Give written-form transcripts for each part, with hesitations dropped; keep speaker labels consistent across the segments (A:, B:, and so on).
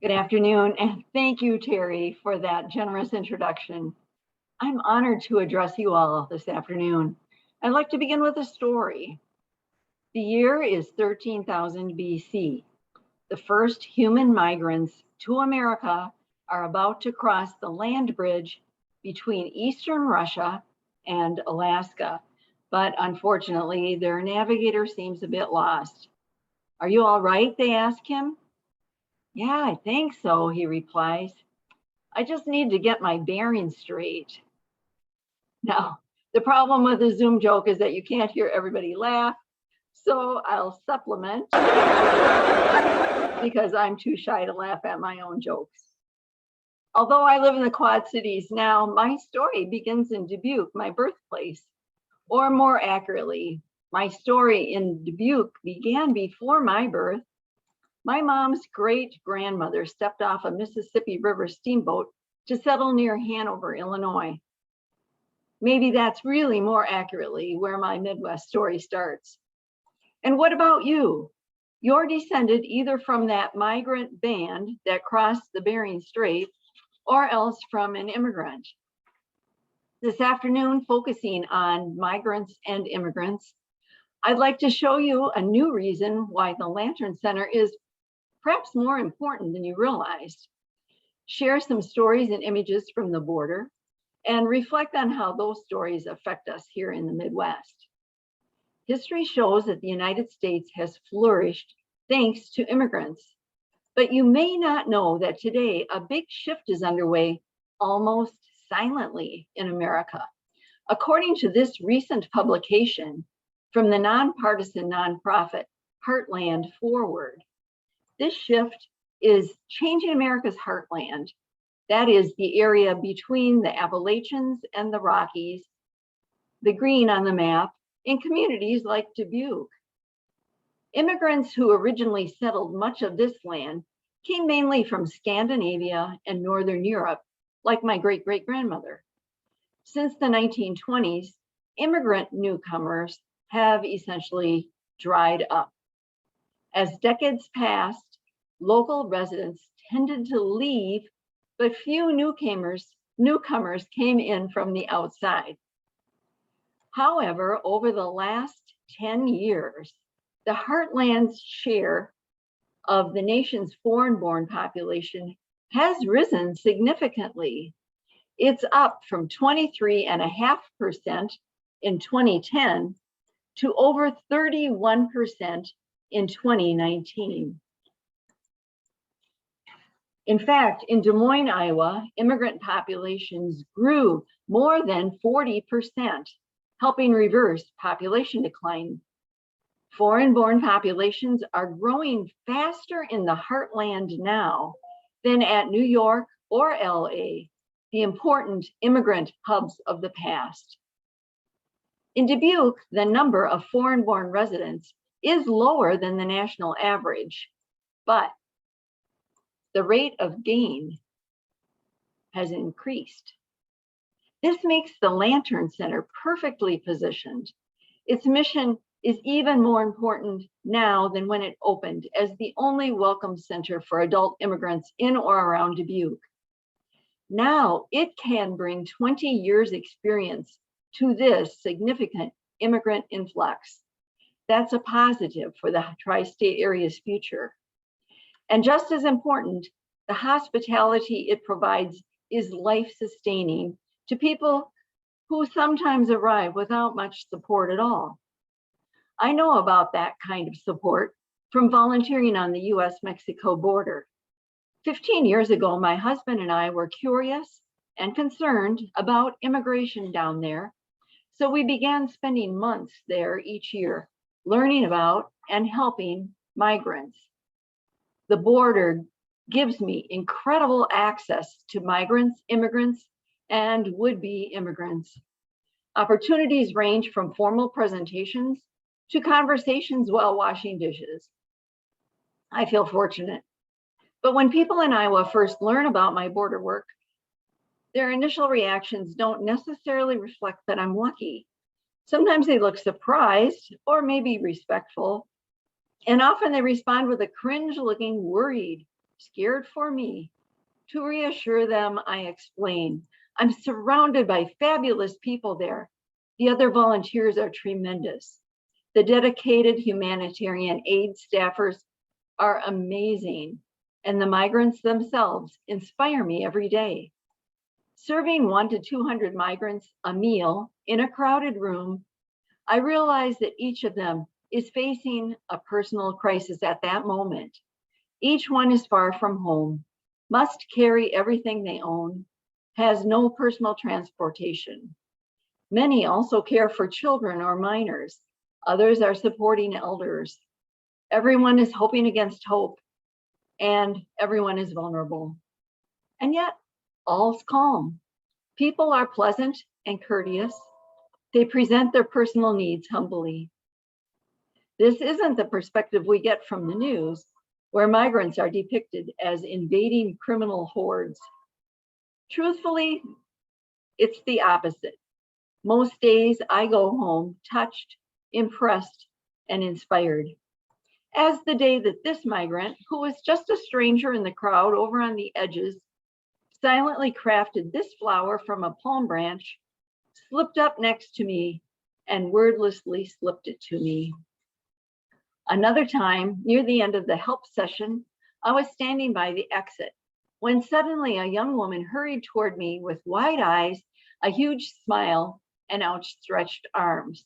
A: Good afternoon, and thank you, Terry, for that generous introduction. I'm honored to address you all this afternoon. I'd like to begin with a story. The year is 13,000 BC. The first human migrants to America are about to cross the land bridge between eastern Russia and Alaska, but unfortunately, their navigator seems a bit lost. Are you all right? They ask him. Yeah, I think so, he replies. I just need to get my bearings straight. Now, the problem with the Zoom joke is that you can't hear everybody laugh, so I'll supplement because I'm too shy to laugh at my own jokes. Although I live in the Quad Cities now, my story begins in Dubuque, my birthplace. Or more accurately, my story in Dubuque began before my birth. My mom's great-grandmother stepped off a Mississippi River steamboat to settle near Hanover, Illinois. Maybe that's really more accurately where my Midwest story starts. And what about you? You're descended either from that migrant band that crossed the Bering Strait or else from an immigrant. This afternoon, focusing on migrants and immigrants, I'd like to show you a new reason why the Lantern Center is perhaps more important than you realized. Share some stories and images from the border and reflect on how those stories affect us here in the Midwest. History shows that the United States has flourished thanks to immigrants, but you may not know that today a big shift is underway almost silently in America. According to this recent publication from the nonpartisan nonprofit Heartland Forward, this shift is changing America's heartland. That is the area between the Appalachians and the Rockies, the green on the map, in communities like Dubuque. Immigrants who originally settled much of this land came mainly from Scandinavia and Northern Europe, like my great-great-grandmother. Since the 1920s, immigrant newcomers have essentially dried up. As decades passed, local residents tended to leave, but few newcomers came in from the outside. However, over the last 10 years, the Heartland's share of the nation's foreign-born population has risen significantly. It's up from 23.5% in 2010 to over 31% in 2019. In fact, in Des Moines, Iowa, immigrant populations grew more than 40%, helping reverse population decline. Foreign-born populations are growing faster in the heartland now than at New York or LA, the important immigrant hubs of the past. In Dubuque, the number of foreign-born residents is lower than the national average, but the rate of gain has increased. This makes the Lantern Center perfectly positioned. Its mission is even more important now than when it opened as the only welcome center for adult immigrants in or around Dubuque. Now it can bring 20 years experience to this significant immigrant influx. That's a positive for the tri-state area's future. And just as important, the hospitality it provides is life-sustaining to people who sometimes arrive without much support at all. I know about that kind of support from volunteering on the US-Mexico border. 15 years ago, my husband and I were curious and concerned about immigration down there, so we began spending months there each year, learning about and helping migrants. The border gives me incredible access to migrants, immigrants, and would-be immigrants. Opportunities range from formal presentations to conversations while washing dishes. I feel fortunate. But when people in Iowa first learn about my border work, their initial reactions don't necessarily reflect that I'm lucky. Sometimes they look surprised or maybe respectful, and often they respond with a cringe-looking worried Scared for me. To reassure them, I explain, I'm surrounded by fabulous people there. The other volunteers are tremendous. The dedicated humanitarian aid staffers are amazing, and the migrants themselves inspire me every day. Serving 100 to 200 migrants a meal in a crowded room, I realize that each of them is facing a personal crisis at that moment. Each one is far from home, must carry everything they own, has no personal transportation. Many also care for children or minors. Others are supporting elders. Everyone is hoping against hope, and everyone is vulnerable. And yet, all's calm. People are pleasant and courteous. They present their personal needs humbly. This isn't the perspective we get from the news, where migrants are depicted as invading criminal hordes. Truthfully, it's the opposite. Most days I go home touched, impressed, and inspired. As the day that this migrant, who was just a stranger in the crowd over on the edges, silently crafted this flower from a palm branch, slipped up next to me, and wordlessly slipped it to me. Another time, near the end of the help session, I was standing by the exit when suddenly a young woman hurried toward me with wide eyes, a huge smile, and outstretched arms.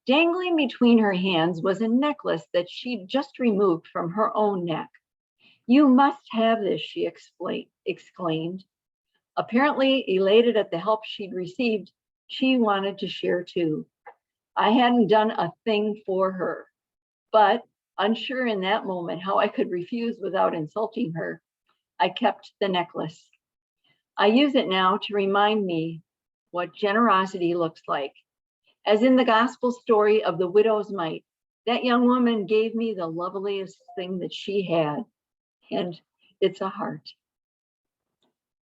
A: Dangling between her hands was a necklace that she'd just removed from her own neck. "You must have this," she exclaimed. Apparently elated at the help she'd received, she wanted to share too. I hadn't done a thing for her, but unsure in that moment how I could refuse without insulting her, I kept the necklace. I use it now to remind me what generosity looks like. As in the gospel story of the widow's mite, that young woman gave me the loveliest thing that she had, and it's a heart.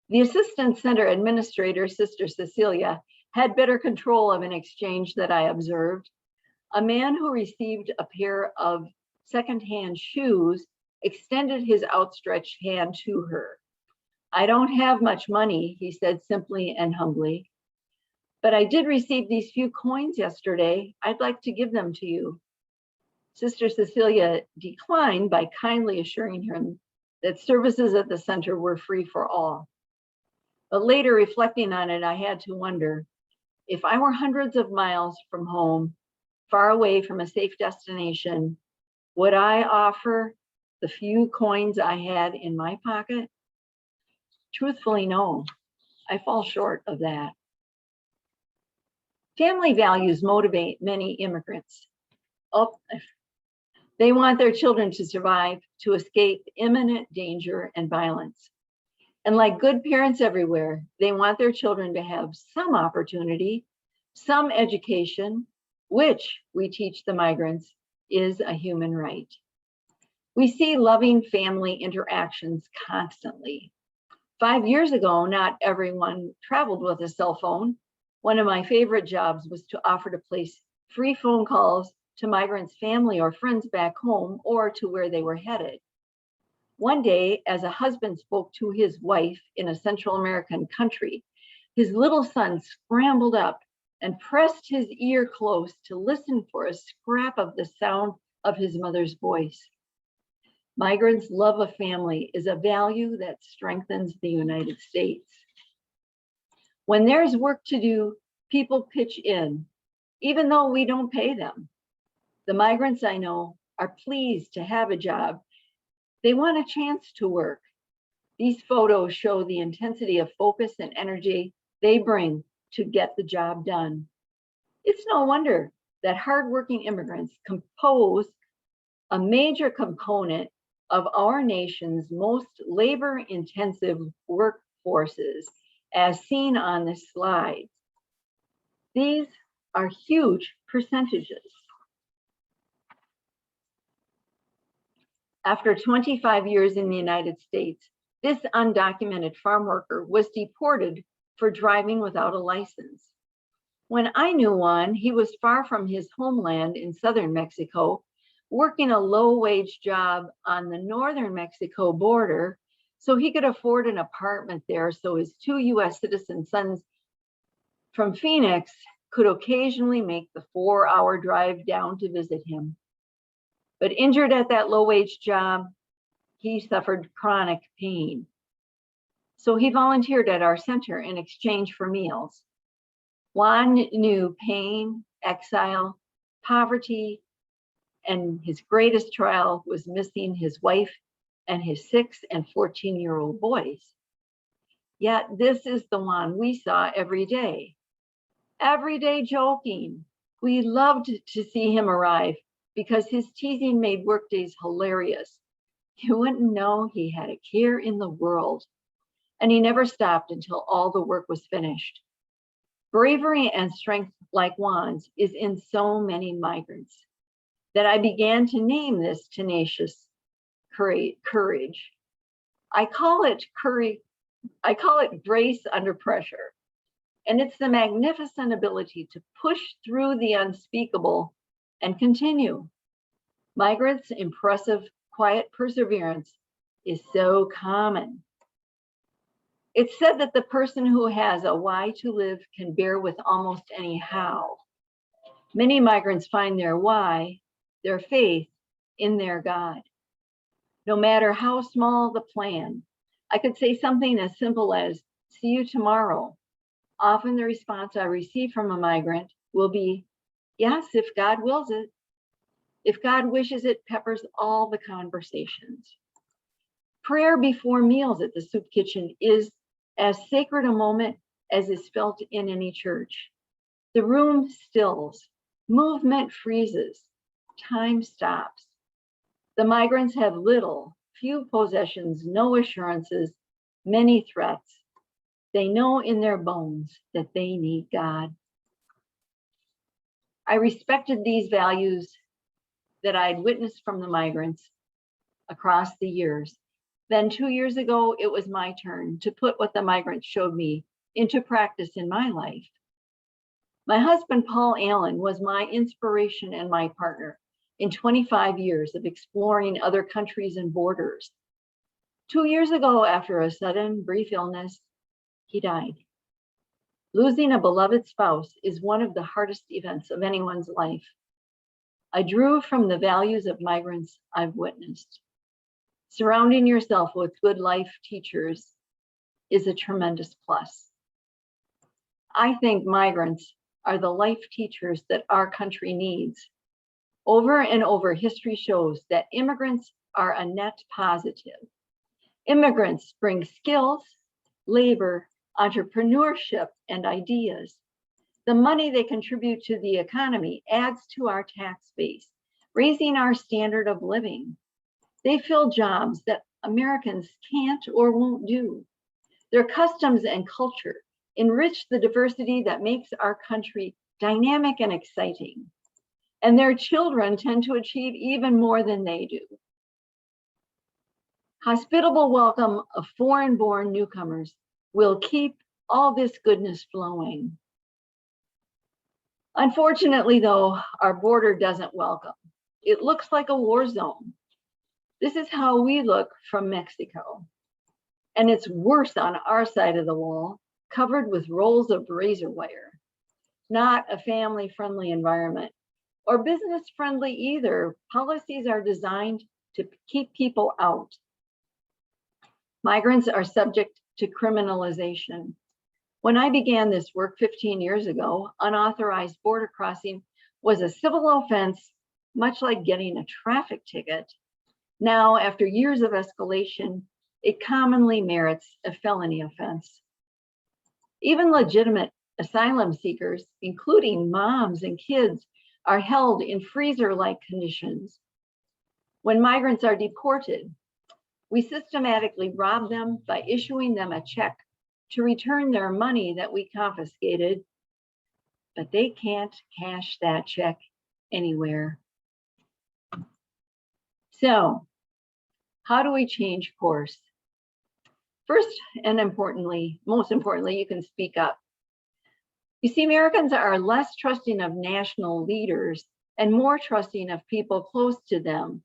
A: The assistant center administrator, Sister Cecilia, had better control of an exchange that I observed. A man who received a pair of secondhand shoes extended his outstretched hand to her. "I don't have much money," he said simply and humbly, "but I did receive these few coins yesterday. I'd like to give them to you." Sister Cecilia declined by kindly assuring him that services at the center were free for all. But later, reflecting on it, I had to wonder, if I were hundreds of miles from home, far away from a safe destination, would I offer the few coins I had in my pocket? Truthfully, no. I fall short of that. Family values motivate many immigrants. They want their children to survive, to escape imminent danger and violence. And like good parents everywhere, they want their children to have some opportunity, some education, which we teach the migrants is a human right. We see loving family interactions constantly. 5 years ago, not everyone traveled with a cell phone. One of my favorite jobs was to offer to place free phone calls to migrants' family or friends back home or to where they were headed. One day, as a husband spoke to his wife in a Central American country, his little son scrambled up and pressed his ear close to listen for a scrap of the sound of his mother's voice. Migrants' love of family is a value that strengthens the United States. When there's work to do, people pitch in, even though we don't pay them. The migrants I know are pleased to have a job. They want a chance to work. These photos show the intensity of focus and energy they bring to get the job done. It's no wonder that hardworking immigrants compose a major component of our nation's most labor-intensive workforces, as seen on this slide. These are huge percentages. After 25 years in the United States, this undocumented farm worker was deported for driving without a license. When I knew one, he was far from his homeland in southern Mexico, working a low-wage job on the northern Mexico border so he could afford an apartment there so his 2 US citizen sons from Phoenix could occasionally make the 4-hour drive down to visit him. But injured at that low-wage job, he suffered chronic pain. So he volunteered at our center in exchange for meals. Juan knew pain, exile, poverty, and his greatest trial was missing his wife and his 6 and 14-year-old boys. Yet this is the Juan we saw every day joking. We loved to see him arrive because his teasing made workdays hilarious. You wouldn't know he had a care in the world. And he never stopped until all the work was finished. Bravery and strength like Juan's is in so many migrants that I began to name this tenacious courage. I call it grace under pressure. And it's the magnificent ability to push through the unspeakable and continue. Migrants' impressive, quiet perseverance is so common. It's said that the person who has a why to live can bear with almost any how. Many migrants find their why, their faith, in their God. No matter how small the plan, I could say something as simple as, see you tomorrow. Often the response I receive from a migrant will be, yes, if God wills it. If God wishes it, peppers all the conversations. Prayer before meals at the soup kitchen is as sacred a moment as is felt in any church. The room stills, movement freezes, time stops. The migrants have little, few possessions, no assurances, many threats. They know in their bones that they need God. I respected these values that I'd witnessed from the migrants across the years. Then 2 years ago, it was my turn to put what the migrants showed me into practice in my life. My husband, Paul Allen, was my inspiration and my partner in 25 years of exploring other countries and borders. 2 years ago, after a sudden, brief illness, he died. Losing a beloved spouse is one of the hardest events of anyone's life. I drew from the values of migrants I've witnessed. Surrounding yourself with good life teachers is a tremendous plus. I think migrants are the life teachers that our country needs. Over and over, history shows that immigrants are a net positive. Immigrants bring skills, labor, entrepreneurship, and ideas. The money they contribute to the economy adds to our tax base, raising our standard of living. They fill jobs that Americans can't or won't do. Their customs and culture enrich the diversity that makes our country dynamic and exciting. And their children tend to achieve even more than they do. Hospitable welcome of foreign-born newcomers will keep all this goodness flowing. Unfortunately, though, our border doesn't welcome. It looks like a war zone. This is how we look from Mexico. And it's worse on our side of the wall, covered with rolls of razor wire. Not a family-friendly environment, or business-friendly either. Policies are designed to keep people out. Migrants are subject to criminalization. When I began this work 15 years ago, unauthorized border crossing was a civil offense, much like getting a traffic ticket. Now, after years of escalation, it commonly merits a felony offense. Even legitimate asylum seekers, including moms and kids, are held in freezer-like conditions. When migrants are deported, we systematically rob them by issuing them a check to return their money that we confiscated, but they can't cash that check anywhere. So, how do we change course? First, and most importantly, you can speak up. You see, Americans are less trusting of national leaders and more trusting of people close to them.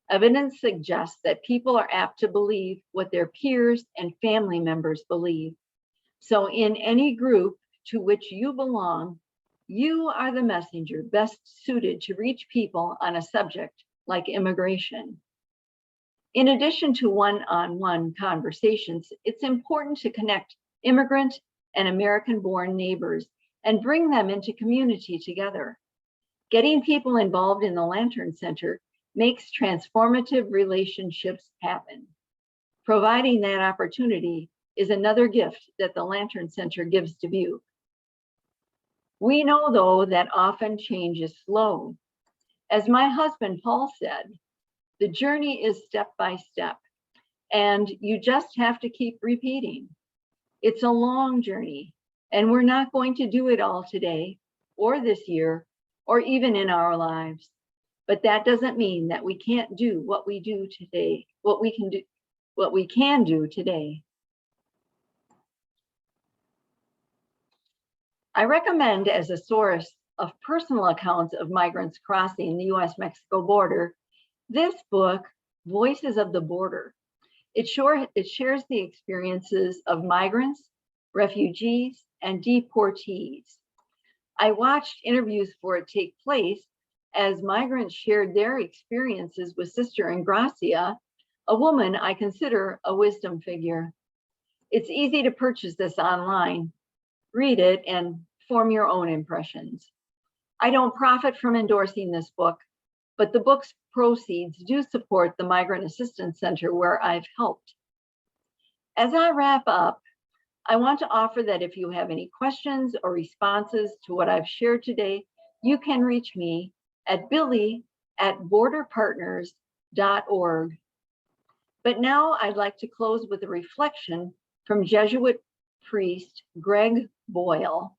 A: Evidence suggests that people are apt to believe what their peers and family members believe. So in any group to which you belong, you are the messenger best suited to reach people on a subject like immigration. In addition to one-on-one conversations, it's important to connect immigrant and American-born neighbors and bring them into community together. Getting people involved in the Lantern Center makes transformative relationships happen. Providing that opportunity is another gift that the Lantern Center gives Dubuque. We know, though, that often change is slow. As my husband, Paul, said, the journey is step by step, and you just have to keep repeating. It's a long journey, and we're not going to do it all today, or this year, or even in our lives. But that doesn't mean that we can't do what we do today, what we can do today. I recommend, as a source of personal accounts of migrants crossing the US-Mexico border, this book, Voices of the Border. It shares the experiences of migrants, refugees, and deportees. I watched interviews for it take place as migrants shared their experiences with Sister Ingracia, a woman I consider a wisdom figure. It's easy to purchase this online. Read it and form your own impressions. I don't profit from endorsing this book, but the book's proceeds do support the Migrant Assistance Center where I've helped. As I wrap up, I want to offer that if you have any questions or responses to what I've shared today, you can reach me at billy@borderpartners.org. But now I'd like to close with a reflection from Jesuit priest Greg Boyle.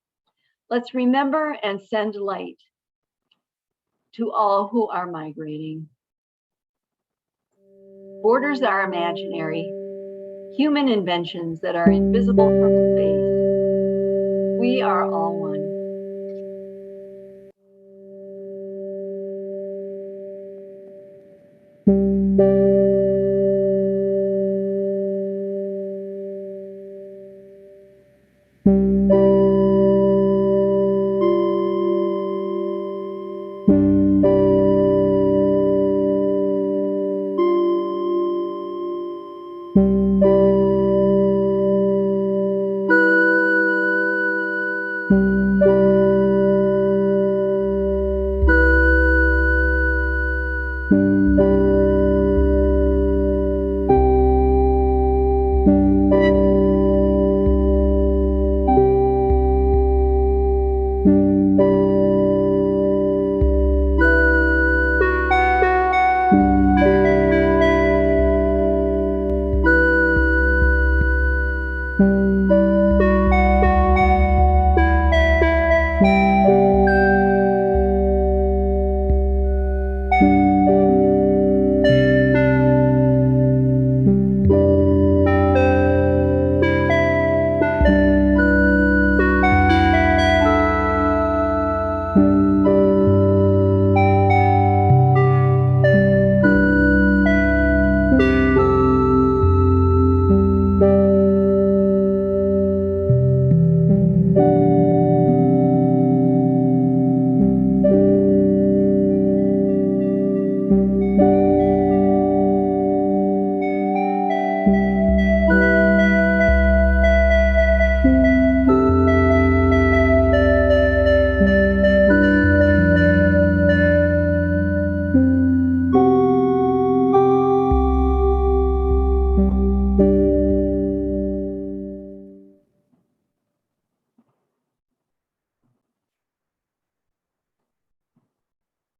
A: Let's remember and send light to all who are migrating. Borders are imaginary, human inventions that are invisible from space. We are all one.